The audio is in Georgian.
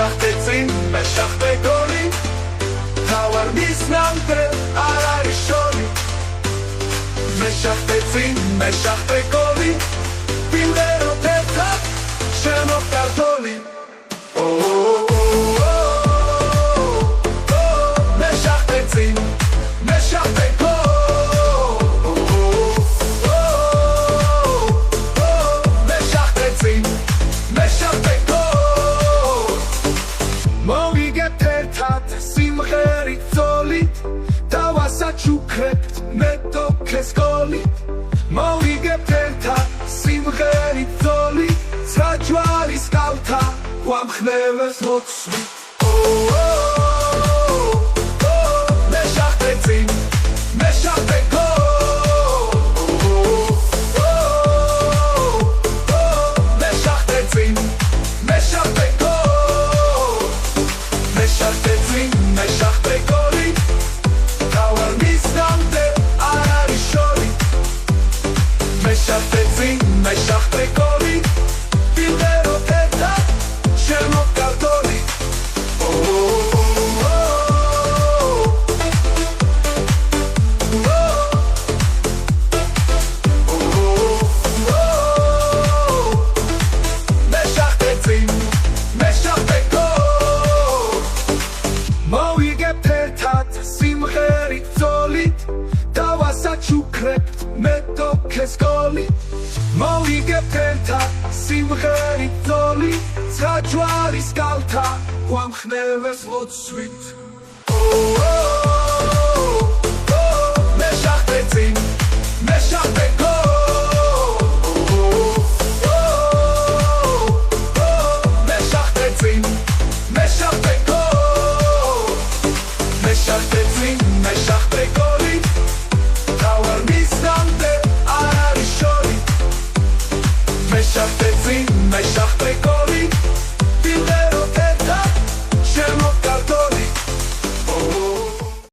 მეშახტე წინ მეშახტე გოლი თავარ მისნამდე არ არის შორი მეშახტე წინ მეშახტე გოლი ვიმღერო თეთრად შემოვკარდოლი მეშახტე წინ მეშახტე სიმღერით ძოლით დავასაჩუქრებთ მე დოქეს გოლით მოვიგებთ ერთად სიმღერით ძოლით საჯვარის კალთა ვამხნევებს ლოცვით მეშახტე წინ მეშახტე მეშახტე წინ მეშახტე მეშახტე წინ მეშახტე გოლი თავარ მისნამდე არ არის შორი მეშახტე წინ მეშახტე გოლი ვიმღერო თეთრად შემოვკარდოლი მეშახტე წინ მეშახტე მოვიგებთ ერთად სიმღერით ძოლით დავასაჩუქრებთ მე დოქეს გოლით მოვიგებთ ერთად სიმღერით ძოლით საჯვარის კალთა ვამხნევებს ლოცვით